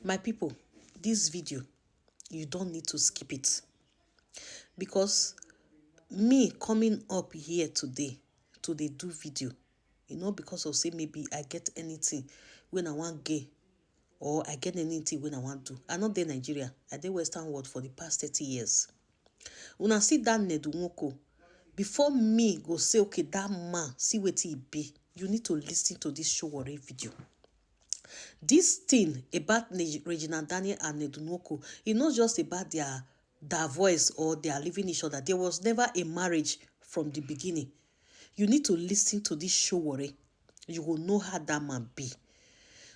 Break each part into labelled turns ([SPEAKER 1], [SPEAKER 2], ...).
[SPEAKER 1] My people, this video, you don't need to skip it, because me coming up here today to dey do video, because of say maybe I get anything when I want gay, or I get anything when I want to. I no dey Nigeria, I dey Western world for the past 30 years. Una see that Ned Nwoko, before me go say, okay, that man, see wetin e be, you need to listen to this Showore video. This thing about Regina Daniel and Ned Nwoko, it's not just about their voice or their living each other. There was never a marriage from the beginning. You need to listen to this Showore. You will know how that man be.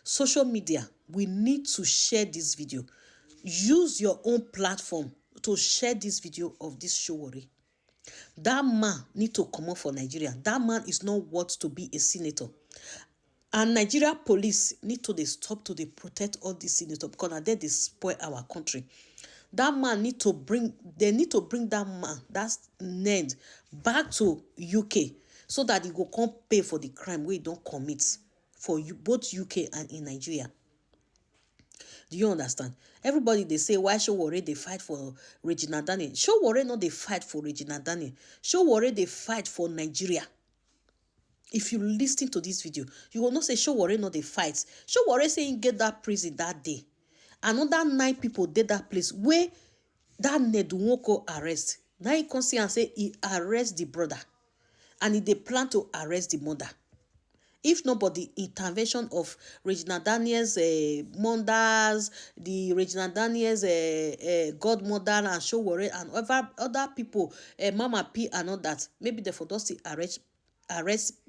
[SPEAKER 1] Social media, we need to share this video. Use your own platform to share this video of this Showore. That man need to come up for Nigeria. That man is not worth to be a senator. And Nigeria police need to stop to protect all these senators, because they spoil our country. That man need to bring that man, that's Ned, back to UK, so that he go come pay for the crime where he don't commit for you, both UK and in Nigeria. Do you understand? Everybody, they say, why Showore they fight for Regina Daniel? Showore no they fight for Regina Daniel. Showore they fight for Nigeria. If you listen to this video, you will not say Showore no they fight. Showore saying get that prison that day. Another 9 people did that place where that Ned Nwoko arrest. Now he can see and say he arrest the brother, and they plan to arrest the mother. If nobody intervention of Regina Daniel's mothers, the Regina Daniel's godmother and Showore and other people, Mama P and all that, maybe they for just arrest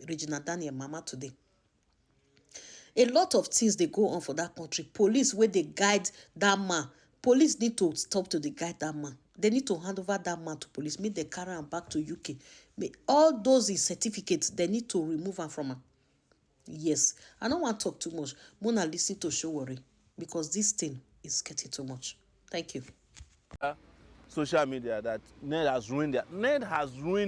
[SPEAKER 1] Regina Daniel mama today. A lot of things they go on for that country. Police, where they guide that man, police need to stop to guide that man. They need to hand over that man to police. Make they carry him back to UK. All those certificates, they need to remove him from him. Yes, I don't want to talk too much. Mona, listen to Showore, because this thing is getting too much. Thank you.
[SPEAKER 2] Social media that Ned has ruined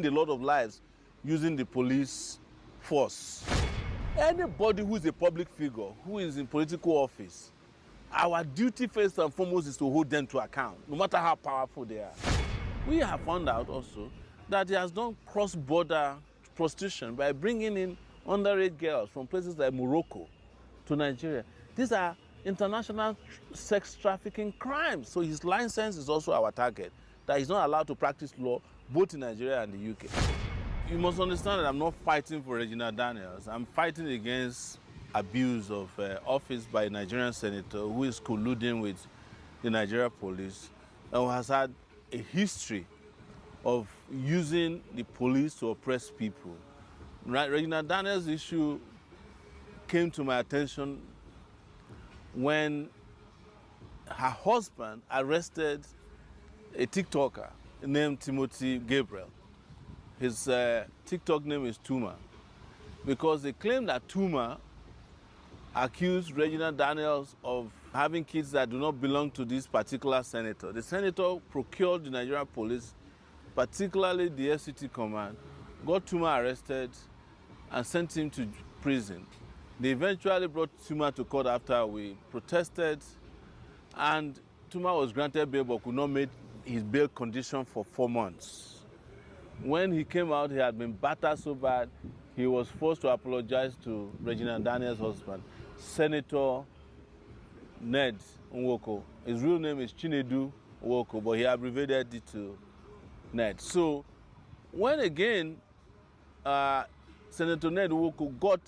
[SPEAKER 2] a lot of lives using the police force. Anybody who is a public figure, who is in political office, our duty first and foremost is to hold them to account, no matter how powerful they are. We have found out also that he has done cross-border prostitution by bringing in underage girls from places like Morocco to Nigeria. These are international sex trafficking crimes. So his license is also our target, that he's not allowed to practice law both in Nigeria and the UK. You must understand that I'm not fighting for Regina Daniels. I'm fighting against abuse of office by a Nigerian senator who is colluding with the Nigeria police and who has had a history of using the police to oppress people. Regina Daniels' issue came to my attention when her husband arrested a TikToker named Timothy Gabriel. His TikTok name is Tuma, because they claim that Tuma accused Regina Daniels of having kids that do not belong to this particular senator. The senator procured the Nigerian police, particularly the FCT command, got Tuma arrested and sent him to prison. They eventually brought Tuma to court after we protested, and Tuma was granted bail but could not meet his bail condition for 4 months. When he came out, he had been battered so bad, he was forced to apologize to Regina Daniel's husband, Senator Ned Nwoko. His real name is Chinedu Nwoko, but he abbreviated it to Ned. So when again Senator Ned Nwoko got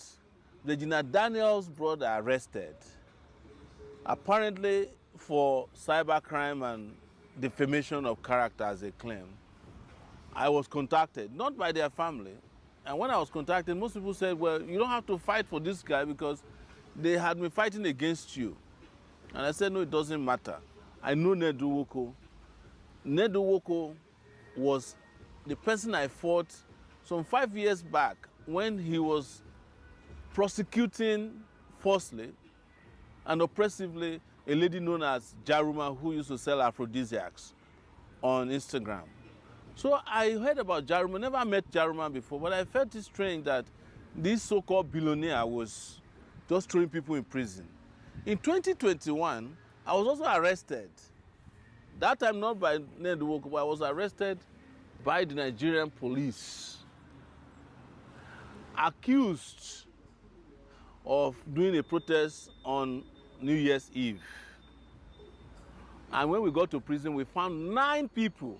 [SPEAKER 2] Regina Daniel's brother arrested, apparently for cybercrime and defamation of character as they claim, I was contacted, not by their family. And when I was contacted, most people said, well, you don't have to fight for this guy because they had me fighting against you. And I said, no, it doesn't matter. I know Ned Nwoko. Ned Nwoko was the person I fought some 5 years back when he was prosecuting falsely and oppressively a lady known as Jaruma who used to sell aphrodisiacs on Instagram. So I heard about Jaruma, never met Jaruma before, but I felt it strange that this so-called billionaire was just throwing people in prison. In 2021, I was also arrested. That time not by Ned Nwoko, but I was arrested by the Nigerian police, accused of doing a protest on New Year's Eve. And when we got to prison, we found 9 people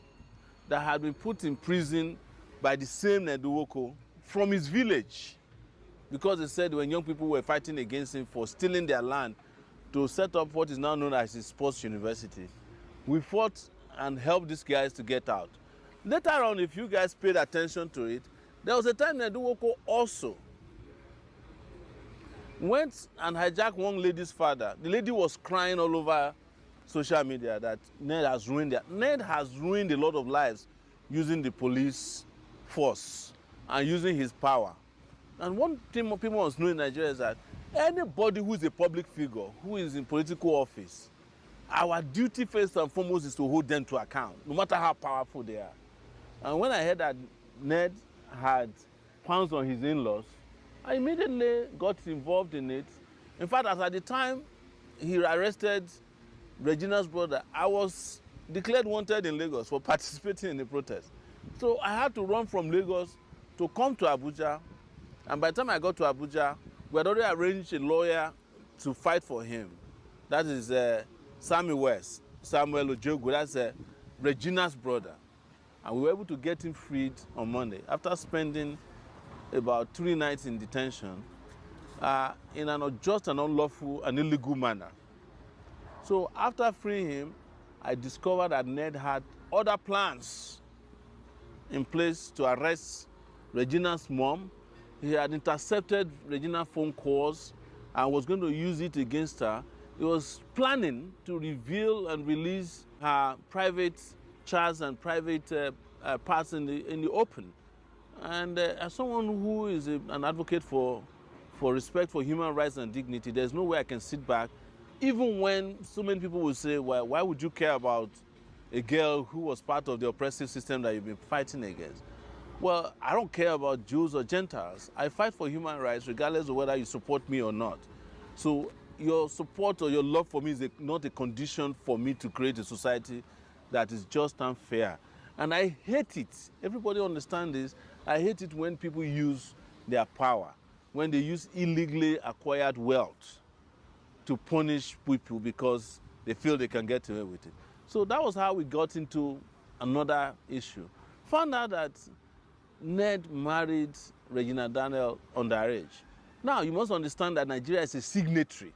[SPEAKER 2] that had been put in prison by the same Ned Nwoko from his village, because they said when young people were fighting against him for stealing their land to set up what is now known as his sports university. We fought and helped these guys to get out. Later on, if you guys paid attention to it, there was a time Ned Nwoko also went and hijacked one lady's father. The lady was crying all over social media that Ned has ruined a lot of lives using the police force and using his power. And one thing people must know in Nigeria is that anybody who is a public figure, who is in political office, our duty first and foremost is to hold them to account, no matter how powerful they are. And when I heard that Ned had pounced on his in-laws, I immediately got involved in it. In fact, as at the time he arrested Regina's brother, I was declared wanted in Lagos for participating in the protest. So I had to run from Lagos to come to Abuja. And by the time I got to Abuja, we had already arranged a lawyer to fight for him. That is Samuel Ojogu, that's Regina's brother. And we were able to get him freed on Monday after spending about 3 nights in detention in an unjust and unlawful and illegal manner. So after freeing him, I discovered that Ned had other plans in place to arrest Regina's mom. He had intercepted Regina's phone calls and was going to use it against her. He was planning to reveal and release her private chats and private parts in the open. And as someone who is an advocate for respect for human rights and dignity, there's no way I can sit back, even when so many people will say, well, why would you care about a girl who was part of the oppressive system that you've been fighting against? Well, I don't care about Jews or Gentiles. I fight for human rights regardless of whether you support me or not. So your support or your love for me is not a condition for me to create a society that is just and fair. And I hate it. Everybody understands this. I hate it when people use their power, when they use illegally acquired wealth to punish people because they feel they can get away with it. So that was how we got into another issue. Found out that Ned married Regina Daniel underage. Now, you must understand that Nigeria is a signatory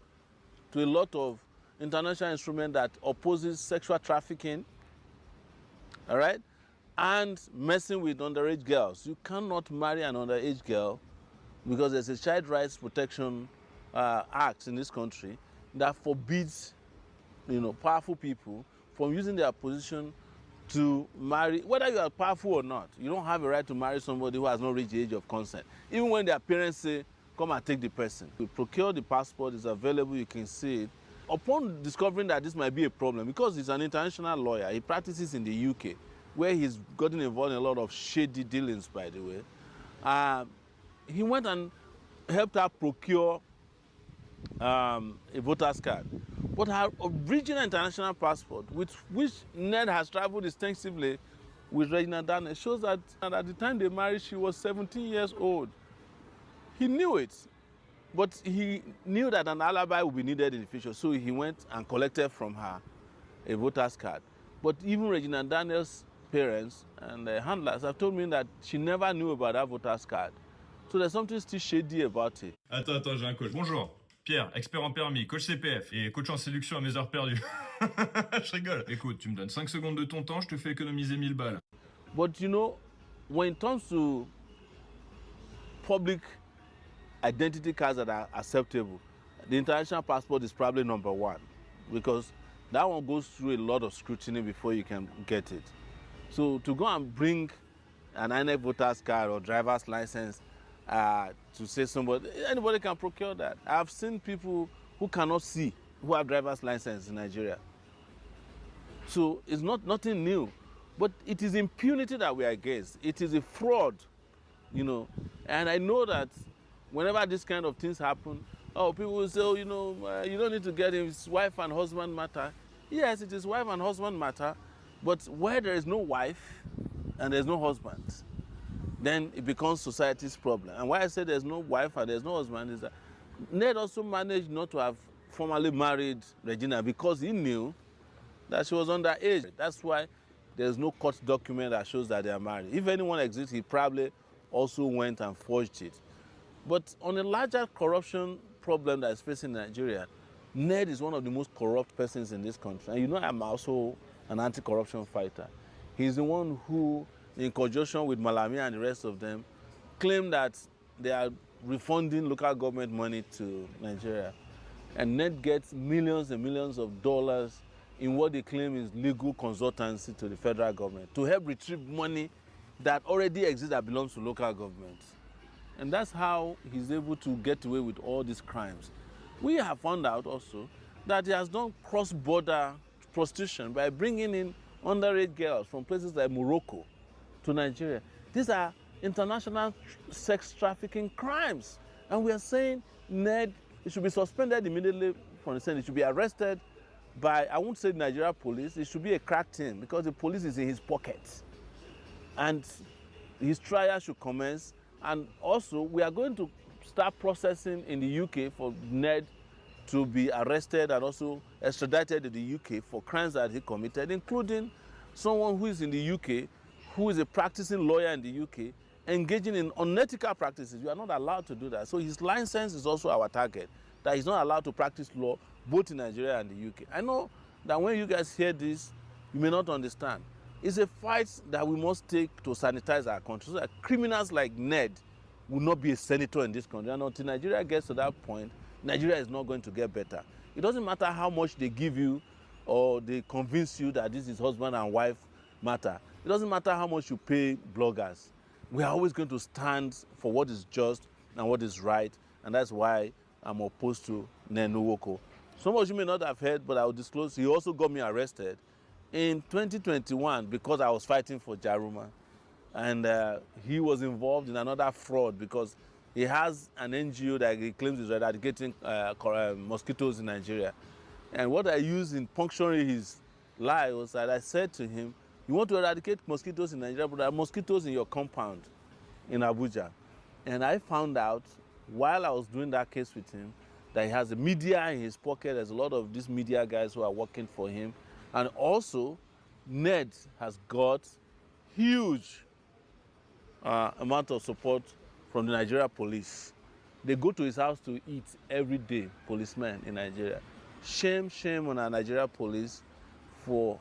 [SPEAKER 2] to a lot of international instruments that opposes sexual trafficking, all right, and messing with underage girls. You cannot marry an underage girl because there's a Child Rights Protection Act in this country that forbids, powerful people from using their position to marry, whether you are powerful or not. You don't have a right to marry somebody who has not reached the age of consent, even when their parents say, come and take the person. You procure the passport, it's available, you can see it. Upon discovering that this might be a problem, because he's an international lawyer, he practices in the UK, where he's gotten involved in a lot of shady dealings, by the way, he went and helped her procure a voter's card. But her original international passport, with which Ned has traveled extensively with Regina Daniel, shows that at the time they married, she was 17 years old. He knew it, but he knew that an alibi would be needed in the future, so he went and collected from her a voter's card. But even Regina Daniel's parents and handlers have told me that she never knew about that voter's card. So there's something still shady about it.
[SPEAKER 3] Attends, j'ai un coach. Bonjour. Pierre, expert en permis, coach CPF et coach en séduction à mes heures perdues. Je rigole. Écoute, tu me donnes 5 secondes de ton temps, je te fais économiser 1000 balles.
[SPEAKER 2] But when it comes to public identity cards that are acceptable, the international passport is probably number 1, because that one goes through a lot of scrutiny before you can get it. So to go and bring an INEC voter's card or driver's license to say anybody can procure that. I've seen people who cannot see who have driver's license in Nigeria. So it's nothing new, but it is impunity that we are against. It is a fraud, and I know that whenever these kind of things happen, Oh, people will say, oh, you don't need to get him. It's wife and husband matter. Yes, it is wife and husband matter. But where there is no wife and there's no husband, then it becomes society's problem. And why I say there's no wife and there's no husband is that Ned also managed not to have formally married Regina because he knew that she was underage. That's why there's no court document that shows that they are married. If anyone exists, he probably also went and forged it. But on a larger corruption problem that is facing Nigeria, Ned is one of the most corrupt persons in this country. And I'm also an anti-corruption fighter. He's the one who, in conjunction with Malami and the rest of them, claim that they are refunding local government money to Nigeria. And Ned gets millions and millions of dollars in what they claim is legal consultancy to the federal government to help retrieve money that already exists that belongs to local government. And that's how he's able to get away with all these crimes. We have found out also that he has done cross-border prostitution by bringing in underage girls from places like Morocco to Nigeria. These are international sex trafficking crimes. And we are saying Ned, he should be suspended immediately from the Senate. He should be arrested by, I won't say Nigeria police, it should be a crack team because the police is in his pocket. And his trial should commence. And also, we are going to start processing in the UK for Ned to be arrested and also extradited to the UK for crimes that he committed, including someone who is in the UK, who is a practicing lawyer in the UK, engaging in unethical practices. You are not allowed to do that. So his license is also our target, that he's not allowed to practice law both in Nigeria and the UK. I know that when you guys hear this, you may not understand. It's a fight that we must take to sanitize our country so that criminals like Ned will not be a senator in this country. And until Nigeria gets to that point, Nigeria is not going to get better. It doesn't matter how much they give you or they convince you that this is husband and wife matter. It doesn't matter how much you pay bloggers. We are always going to stand for what is just and what is right. And that's why I'm opposed to Ned Nwoko. Some of you may not have heard, but I will disclose, he also got me arrested in 2021 because I was fighting for Jaruma. And he was involved in another fraud because he has an NGO that he claims is eradicating mosquitoes in Nigeria. And what I used in puncturing his lie was that I said to him, you want to eradicate mosquitoes in Nigeria, but there are mosquitoes in your compound in Abuja. And I found out while I was doing that case with him that he has a media in his pocket. There's a lot of these media guys who are working for him. And also, Ned has got huge amount of support from the Nigeria police. They go to his house to eat every day, policemen in Nigeria. Shame on our Nigeria police for